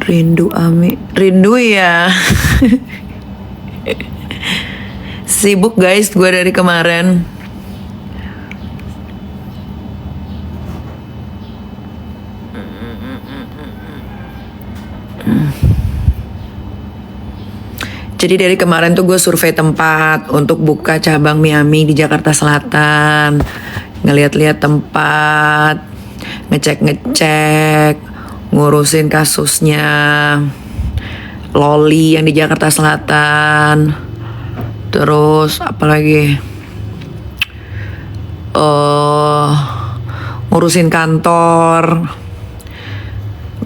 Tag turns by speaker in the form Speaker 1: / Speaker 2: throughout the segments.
Speaker 1: Rindu Ami, rindu ya. Sibuk guys, gue dari kemarin. Jadi dari kemarin tuh gue survei tempat untuk buka cabang Miami di Jakarta Selatan. Ngeliat-liat tempat, ngecek-ngecek, ngurusin kasusnya Loli yang di Jakarta Selatan. Terus apalagi ngurusin kantor,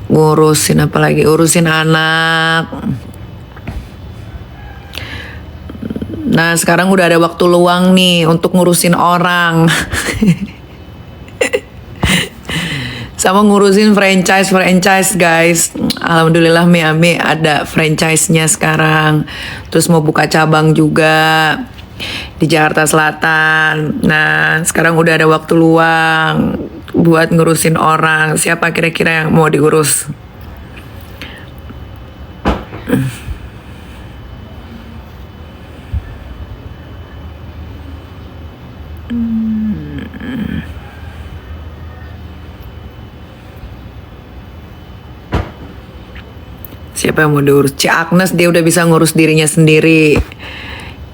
Speaker 1: ngurusin apalagi, urusin anak. Nah sekarang udah ada waktu luang nih untuk ngurusin orang. Sama ngurusin franchise guys. Alhamdulillah Miami ada franchise-nya sekarang. Terus mau buka cabang juga di Jakarta Selatan. Nah sekarang udah ada waktu luang buat ngurusin orang. Siapa kira-kira yang mau diurus? Siapa yang mau diurus? Ci Agnes dia udah bisa ngurus dirinya sendiri.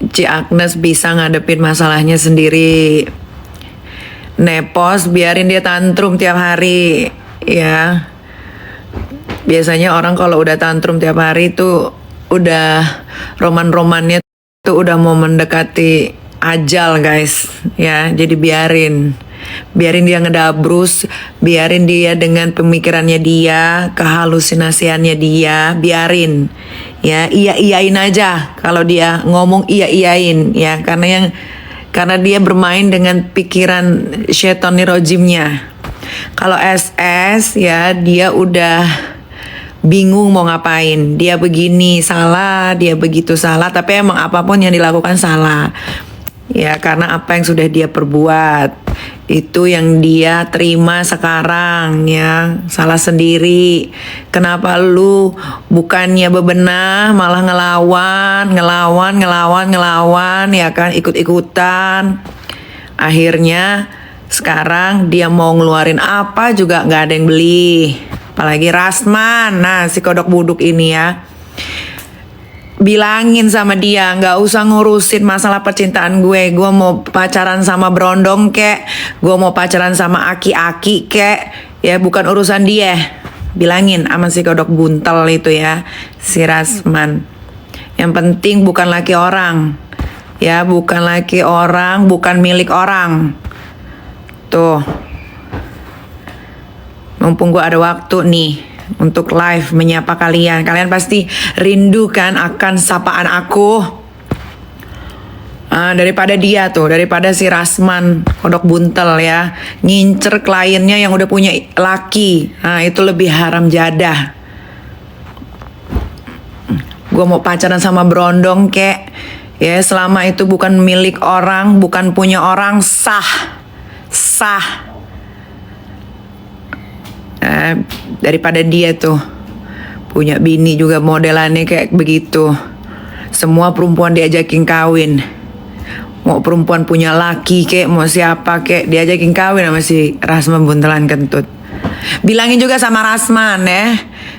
Speaker 1: Ci Agnes bisa ngadepin masalahnya sendiri. Nepos biarin dia tantrum tiap hari ya. Biasanya orang kalau udah tantrum tiap hari tuh udah roman-romannya tuh udah mau mendekati ajal guys ya. Jadi biarin dia ngedabrus, biarin dia dengan pemikirannya dia, kehalusinasiannya dia, biarin ya, iya-iyain aja. Kalau dia ngomong iya-iyain ya, karena dia bermain dengan pikiran syaitonir rojimnya. Kalau SS ya dia udah bingung mau ngapain, dia begini salah, dia begitu salah, tapi emang apapun yang dilakukan salah ya, karena apa yang sudah dia perbuat itu yang dia terima sekarang ya, salah sendiri. Kenapa lu bukannya bebenah malah ngelawan ya kan, ikut-ikutan. Akhirnya sekarang dia mau ngeluarin apa juga nggak ada yang beli, apalagi Rasman. Nah si kodok buduk ini ya, bilangin sama dia nggak usah ngurusin masalah percintaan gue mau pacaran sama Brondong kek, gue mau pacaran sama aki-aki kek ya, bukan urusan dia. Bilangin sama si kodok buntel itu ya, si Rasman. Yang penting bukan laki orang ya, bukan laki orang, bukan milik orang. Tuh mumpung gue ada waktu nih untuk live menyapa kalian. Kalian pasti rindu kan akan sapaan aku. Daripada dia tuh, daripada si Rasman kodok buntel ya, ngincer kliennya yang udah punya laki. Nah itu lebih haram jadah. Gue mau pacaran sama Brondong kek ya, selama itu bukan milik orang, bukan punya orang, sah. Daripada dia tuh punya bini juga modelannya kayak begitu. Semua perempuan diajakin kawin. Mau perempuan punya laki kek, mau siapa kek, diajakin kawin sama si Rasman buntelan kentut. Bilangin juga sama Rasman ya,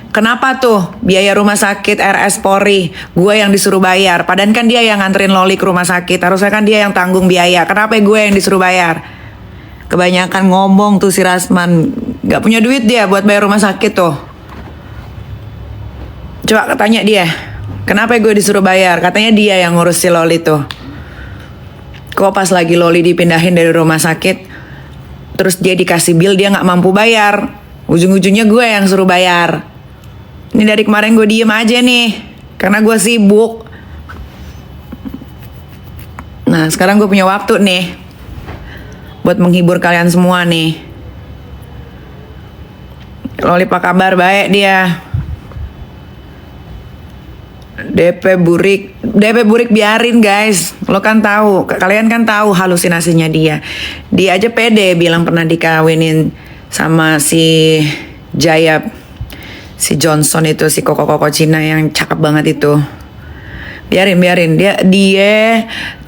Speaker 1: kenapa tuh biaya rumah sakit RS Polri gue yang disuruh bayar, padahal kan dia yang nganterin Loli ke rumah sakit. Harusnya kan dia yang tanggung biaya, kenapa gue yang disuruh bayar? Kebanyakan ngomong tuh si Rasman, gak punya duit dia buat bayar rumah sakit tuh. Coba tanya dia, kenapa gue disuruh bayar? Katanya dia yang ngurus si Loli tuh. Kok pas lagi Loli dipindahin dari rumah sakit, terus dia dikasih bill, dia gak mampu bayar. Ujung-ujungnya gue yang suruh bayar. Ini dari kemarin gue diem aja nih, karena gue sibuk. Nah sekarang gue punya waktu nih buat menghibur kalian semua nih. Loli apa kabar? Baik dia. DP burik biarin guys. Lo kan tahu, kalian kan tahu halusinasinya dia. Dia aja pede bilang pernah dikawinin sama si Jaya Si Johnson itu, si koko-koko Cina yang cakep banget itu. Biarin dia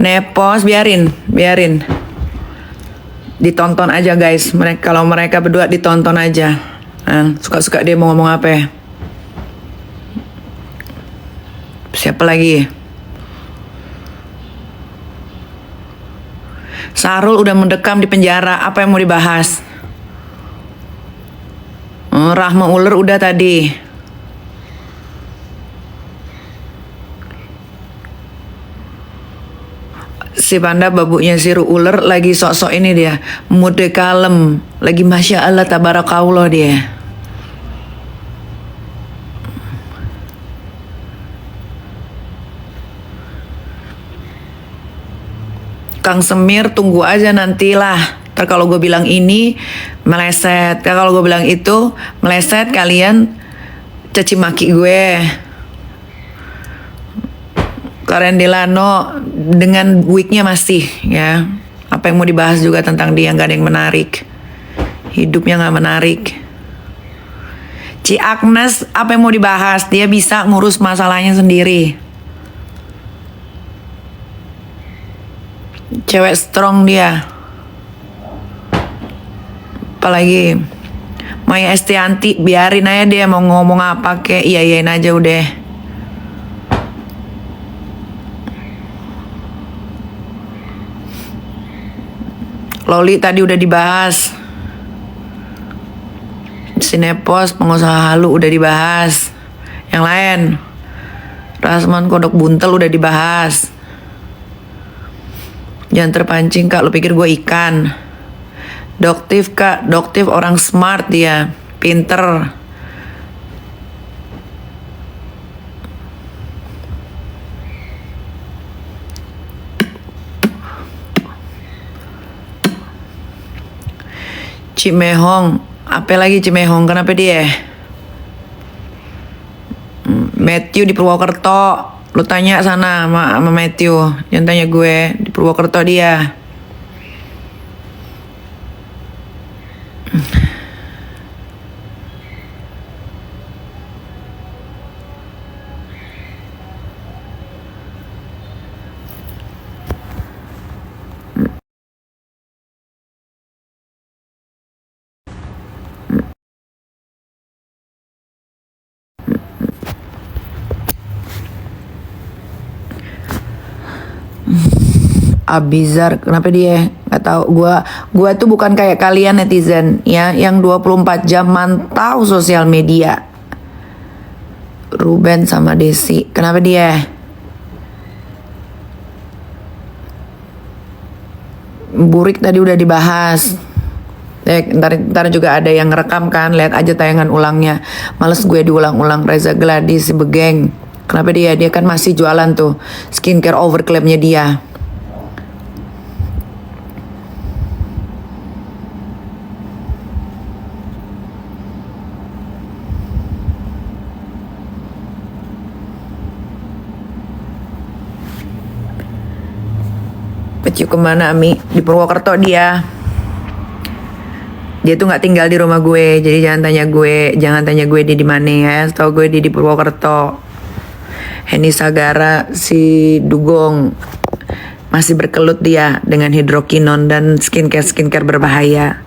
Speaker 1: nepos, biarin. Ditonton aja guys. Kalau mereka berdua ditonton aja. Suka-suka dia mau ngomong apa ya. Siapa lagi? Sarul udah mendekam di penjara. Apa yang mau dibahas? Rahma ular udah tadi. Si panda babunya si ular lagi sok-sok ini dia. Mode kalem. Lagi Masya Allah tabarakallah dia. Kang Semir tunggu aja nantilah. Ntar kalau gue bilang ini meleset, kalau gue bilang itu meleset, kalian caci maki gue. Karen Delano dengan wignya masih ya. Apa yang mau dibahas juga tentang dia, nggak ada yang menarik. Hidupnya nggak menarik. Ci Agnes apa yang mau dibahas? Dia bisa ngurus masalahnya sendiri. Cewek strong dia. Apalagi Maya Estianti, biarin aja dia mau ngomong apa kek, iyain aja udah. Loli tadi udah dibahas. Sinepos pengusaha halu udah dibahas. Yang lain Rasman kodok buntel udah dibahas. Jangan terpancing kak, lu pikir gue ikan. Doktif kak, Doktif orang smart dia, pinter. Cimehong, apa lagi Cimehong? Kenapa dia? Matthew di Purwokerto. Lu tanya sana sama Matthew, jangan tanya gue. Di Purwokerto dia. Abizar, kenapa dia? Nggak tahu. Gua tuh bukan kayak kalian netizen ya, yang 24 jam mantau sosial media. Ruben sama Desi, kenapa dia? Burik tadi udah dibahas. Ntar juga ada yang ngerekam kan, lihat aja tayangan ulangnya. Males gue diulang-ulang. Reza Gladys si Begeng, kenapa dia? Dia kan masih jualan tuh skincare overclaimnya dia. Peciu kemana Ami? Di Purwokerto dia. Dia tuh nggak tinggal di rumah gue, jadi jangan tanya gue dia di mana ya. Tahu gue dia di Purwokerto. Heni Sagara si Dugong masih berkelut dia dengan hidrokinon dan skincare berbahaya.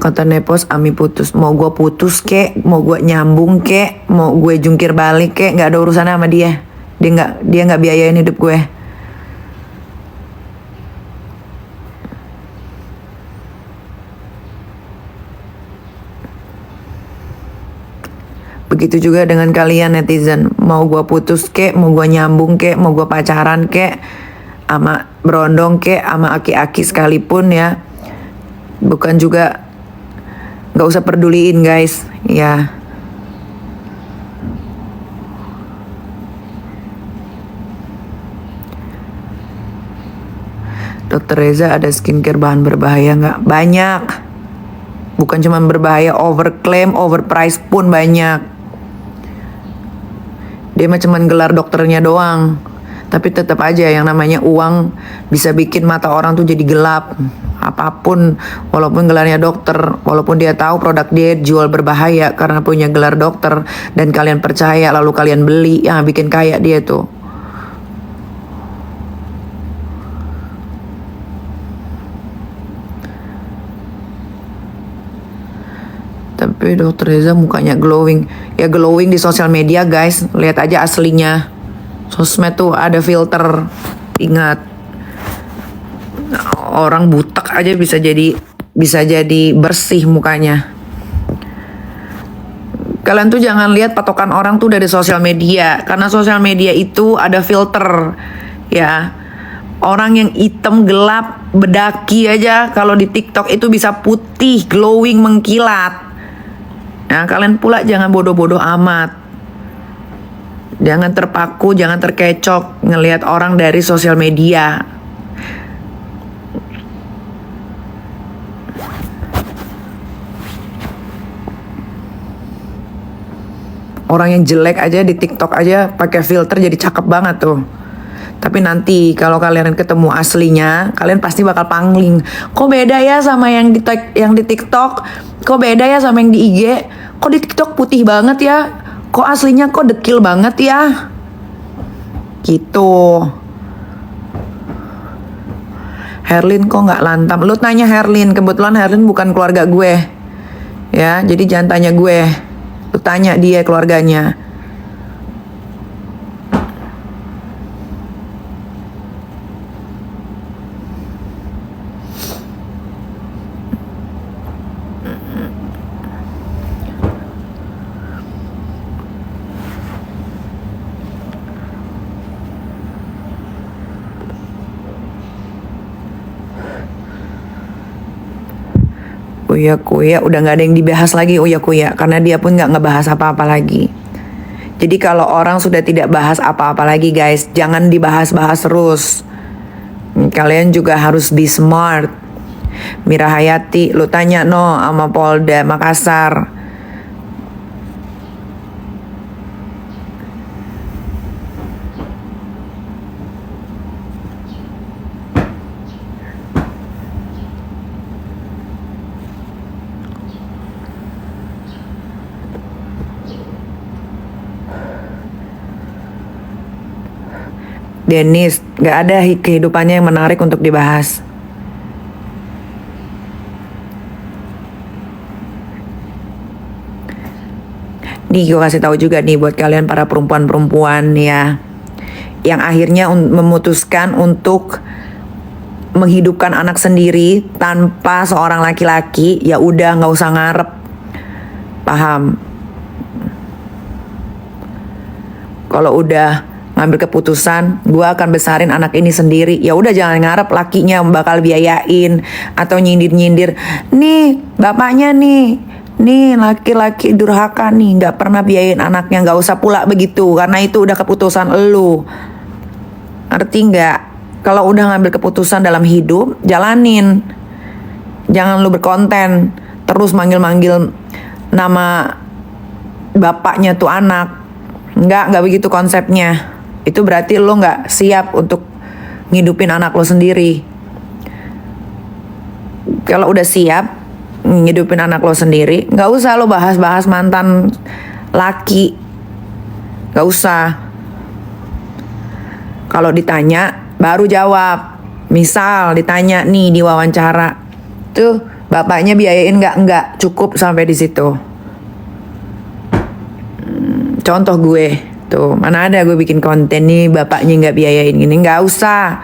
Speaker 1: Kata Nepos, Ami putus. Mau gue putus kek, mau gue nyambung kek, mau gue jungkir balik kek, nggak ada urusan sama dia. Dia nggak biayain hidup gue. Begitu juga dengan kalian netizen. Mau gue putus kek, mau gue nyambung kek, mau gue pacaran kek, sama berondong kek, sama aki-aki sekalipun ya. Bukan juga, gak usah peduliin guys, ya. Dokter Reza, ada skincare bahan berbahaya nggak? Banyak. Bukan cuma berbahaya, overclaim, overprice pun banyak. Dia mah cuman gelar dokternya doang. Tapi tetap aja yang namanya uang bisa bikin mata orang tuh jadi gelap. Apapun, walaupun gelarnya dokter, walaupun dia tahu produk dia jual berbahaya karena punya gelar dokter dan kalian percaya lalu kalian beli, yang bikin kaya dia tuh. Tapi Dokter Reza mukanya glowing. Ya glowing di sosial media guys. Lihat aja aslinya. Sosmed tuh ada filter. Ingat. Orang butek aja bisa jadi bersih mukanya. Kalian tuh jangan lihat patokan orang tuh dari sosial media. Karena sosial media itu ada filter. Ya. Orang yang hitam gelap bedaki aja kalau di TikTok itu bisa putih, glowing, mengkilat. Nah, kalian pula jangan bodoh-bodoh amat. Jangan terpaku, jangan terkecok ngelihat orang dari sosial media. Orang yang jelek aja di TikTok aja pakai filter jadi cakep banget tuh. Tapi nanti kalau kalian ketemu aslinya, kalian pasti bakal pangling. Kok beda ya sama yang di TikTok? Kok beda ya sama yang di IG? Kok di TikTok putih banget ya? Kok aslinya kok dekil banget ya? Gitu. Herlin kok nggak lantam? Lu tanya Herlin, kebetulan Herlin bukan keluarga gue. Ya, jadi jangan tanya gue. Lu tanya dia keluarganya. Uya Kuya udah nggak ada yang dibahas lagi Uya Kuya karena dia pun nggak ngebahas apa-apa lagi. Jadi kalau orang sudah tidak bahas apa-apa lagi guys, jangan dibahas-bahas terus. Kalian juga harus be smart. Mira Hayati, lu tanya no sama Polda Makassar. Dennis, gak ada kehidupannya yang menarik untuk dibahas. Nih gue kasih tahu juga nih buat kalian para perempuan-perempuan ya, yang akhirnya memutuskan untuk menghidupkan anak sendiri tanpa seorang laki-laki, ya udah nggak usah ngarep, paham? Kalau udah ngambil keputusan, gue akan besarin anak ini sendiri. Ya udah jangan ngarep lakinya bakal biayain atau nyindir-nyindir. Nih bapaknya nih laki-laki durhaka nih, nggak pernah biayain anaknya. Nggak usah pula begitu, karena itu udah keputusan elu. Ngerti nggak? Kalau udah ngambil keputusan dalam hidup, jalanin. Jangan lu berkonten terus manggil-manggil nama bapaknya tuh anak. Nggak begitu konsepnya. Itu berarti lo nggak siap untuk ngidupin anak lo sendiri. Kalau udah siap ngidupin anak lo sendiri, nggak usah lo bahas-bahas mantan laki. Nggak usah. Kalau ditanya, baru jawab. Misal ditanya nih di wawancara, tuh bapaknya biayain nggak? Nggak, cukup sampai di situ. Contoh gue. Tuh, mana ada gue bikin konten nih bapaknya nggak biayain gini, nggak usah.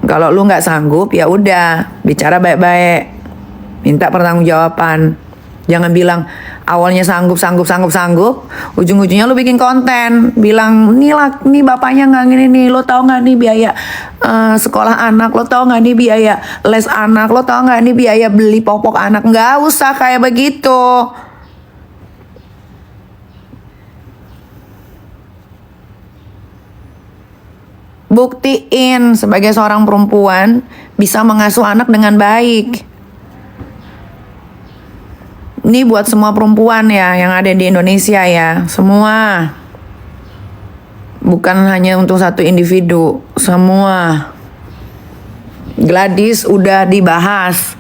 Speaker 1: Kalau lu nggak sanggup ya udah bicara baik-baik, minta pertanggungjawaban. Jangan bilang awalnya sanggup, ujung-ujungnya lu bikin konten, bilang nih bapaknya nggak gini nih, lo tau nggak nih biaya sekolah anak, lo tau nggak nih biaya les anak, lo tau nggak nih biaya beli popok anak. Nggak usah kayak begitu. Buktiin sebagai seorang perempuan bisa mengasuh anak dengan baik. Ini buat semua perempuan ya yang ada di Indonesia ya, semua. Bukan hanya untuk satu individu, semua. Gladys udah dibahas.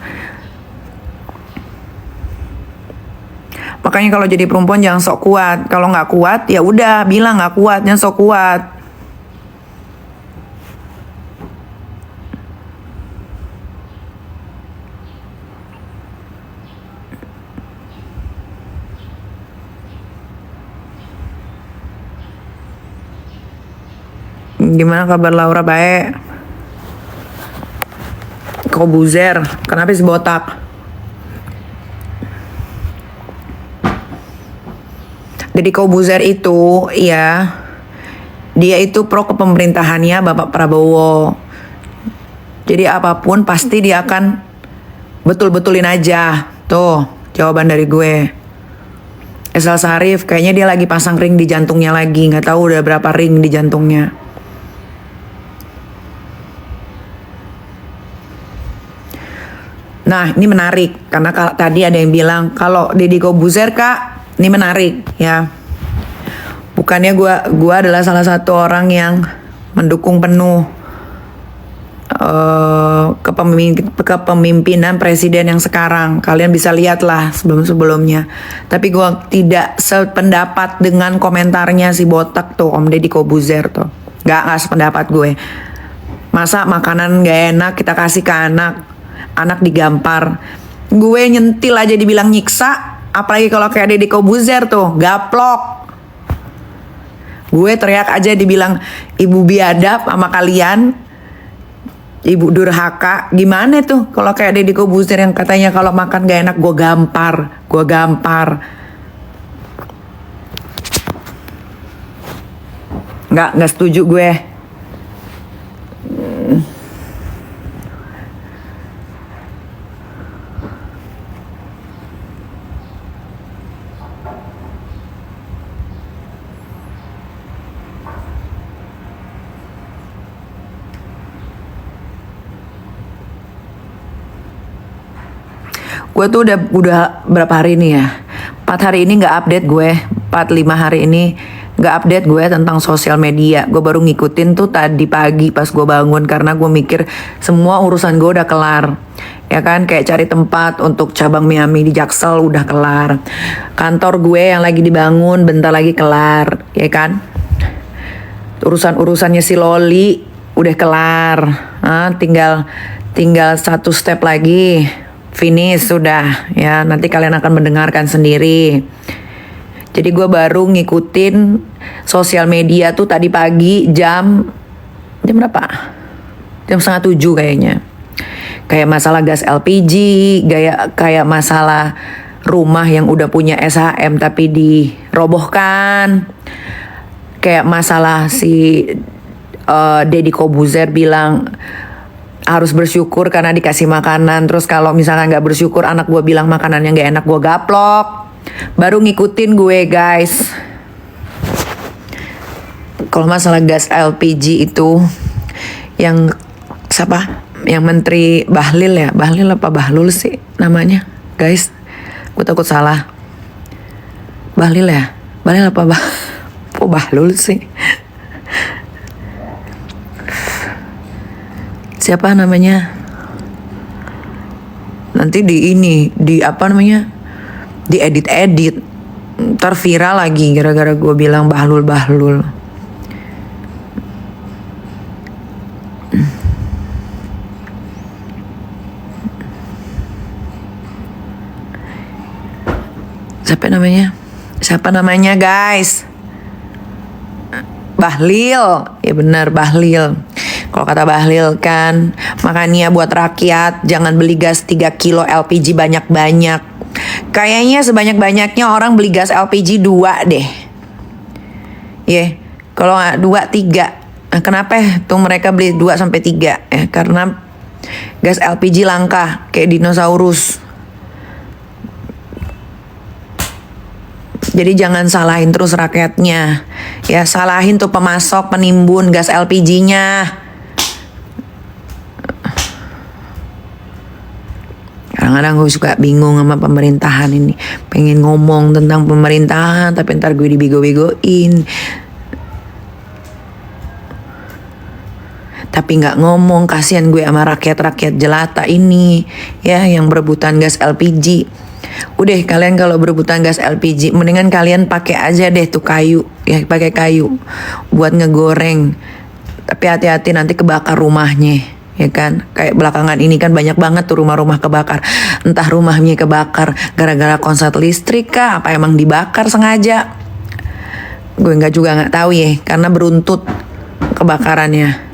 Speaker 1: Makanya kalau jadi perempuan jangan sok kuat. Kalau nggak kuat ya udah bilang nggak kuat, jangan sok kuat. Gimana kabar Laura? Baik. Kobuzer, kenapa sih botak? Jadi Kobuzer itu ya, dia itu pro ke pemerintahannya Bapak Prabowo. Jadi apapun pasti dia akan betul-betulin aja. Tuh jawaban dari gue. Esal Sarif kayaknya dia lagi pasang ring di jantungnya lagi, nggak tahu udah berapa ring di jantungnya. Nah ini menarik karena tadi ada yang bilang kalau Deddy Kobuzer Kak, ini menarik ya. Bukannya gue adalah salah satu orang yang mendukung penuh kepemimpinan presiden yang sekarang. Kalian bisa lihatlah sebelum-sebelumnya. Tapi gue tidak sependapat dengan komentarnya si botak tuh, Om Deddy Kobuzer tuh. Gak sependapat gue. Masa makanan gak enak kita kasih ke anak digampar. Gue nyentil aja dibilang nyiksa, apalagi kalau kayak Deddy Kobuzer tuh, gaplok. Gue teriak aja dibilang ibu biadab sama kalian, ibu durhaka. Gimana tuh kalau kayak Deddy Kobuzer yang katanya kalau makan gak enak gue gampar. Nggak setuju gue. Gue tuh udah berapa hari ini ya, 4 hari ini gak update gue, 4-5 hari ini gak update gue tentang sosial media. Gue baru ngikutin tuh tadi pagi pas gue bangun, karena gue mikir semua urusan gue udah kelar. Ya kan, kayak cari tempat untuk cabang Miami di Jaksel udah kelar. Kantor gue yang lagi dibangun bentar lagi kelar, ya kan. Urusan-urusannya si Loli udah kelar. Tinggal satu step lagi. Finish sudah ya, nanti kalian akan mendengarkan sendiri. Jadi gue baru ngikutin sosial media tuh tadi pagi jam berapa? Jam 6:30 kayaknya. Kayak masalah gas LPG, kayak masalah rumah yang udah punya SHM tapi dirobohkan. Kayak masalah si Deddy Kobuzer bilang harus bersyukur karena dikasih makanan. Terus kalau misalkan gak bersyukur, anak gue bilang makanannya gak enak, gue gaplok. Baru ngikutin gue guys. Kalau masalah gas LPG itu yang siapa? Yang Menteri Bahlil ya? Bahlil apa Bahlul sih namanya guys? Gue takut salah. Bahlil ya? Bahlil apa kok Bahlul sih? Siapa namanya? Nanti di apa namanya? Diedit, ntar viral lagi gara-gara gue bilang Bahlul. Siapa namanya guys? Bahlil, ya benar Bahlil. Kalau kata Bahlil kan, makanya buat rakyat jangan beli gas 3 kilo LPG banyak-banyak. Kayaknya sebanyak-banyaknya orang beli gas LPG 2 deh. Kalau nggak 2, 3. Nah, kenapa tuh mereka beli 2 sampai 3? Karena gas LPG langka kayak dinosaurus. Jadi jangan salahin terus rakyatnya. Ya, salahin tuh pemasok, penimbun gas LPG-nya. Kadang-kadang gue suka bingung sama pemerintahan ini. Pengen ngomong tentang pemerintahan, tapi ntar gue dibego-begoin. Tapi nggak ngomong, kasihan gue sama rakyat-rakyat jelata ini. Ya, yang berebutan gas LPG. Udah, kalian kalau berebutan gas LPG, mendingan kalian pakai aja deh tuh kayu. Ya, pakai kayu buat ngegoreng. Tapi hati-hati nanti kebakar rumahnya. Ya kan, kayak belakangan ini kan banyak banget tuh rumah-rumah kebakar. Entah rumahnya kebakar gara-gara konslet listrik kah, apa emang dibakar sengaja. Gue nggak tahu ya, karena beruntut kebakarannya.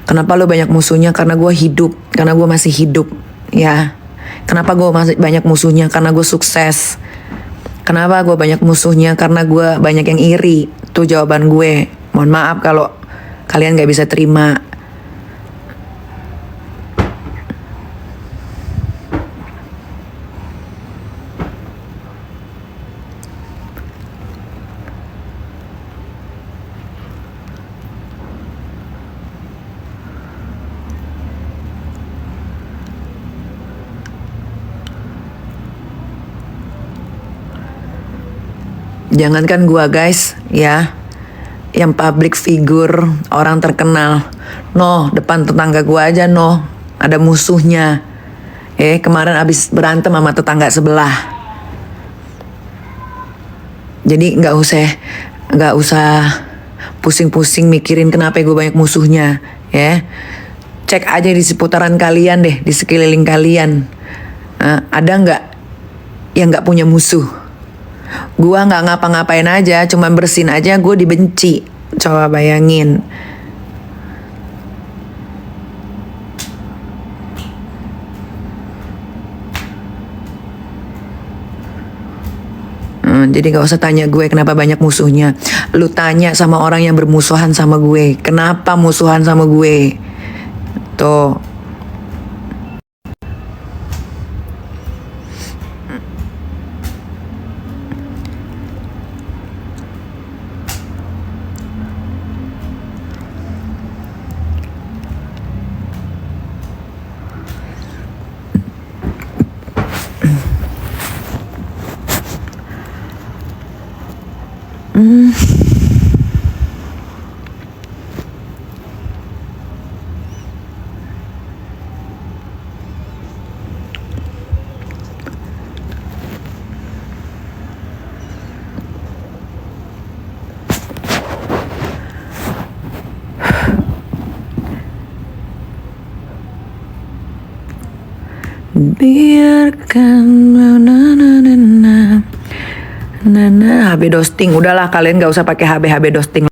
Speaker 1: Kenapa lo banyak musuhnya? Karena gue hidup, karena gue masih hidup, ya. Kenapa gue masih banyak musuhnya? Karena gue sukses. Kenapa gue banyak musuhnya? Karena gue banyak yang iri. Itu jawaban gue. Mohon maaf kalau kalian gak bisa terima. Jangankan gua guys, ya, yang public figure, orang terkenal, depan tetangga gua aja ada musuhnya. Kemarin abis berantem sama tetangga sebelah. Jadi nggak usah pusing-pusing mikirin kenapa gue banyak musuhnya, ya. Cek aja di seputaran kalian deh, di sekeliling kalian. Ada nggak yang nggak punya musuh? Gua nggak ngapa-ngapain aja, cuman bersin aja gue dibenci. Coba bayangin. Jadi gak usah tanya gue kenapa banyak musuhnya. Lu tanya sama orang yang bermusuhan sama gue, kenapa musuhan sama gue. Tuh. Biarkan HB Dosting. Udahlah, kalian gak usah pakai HB Dosting.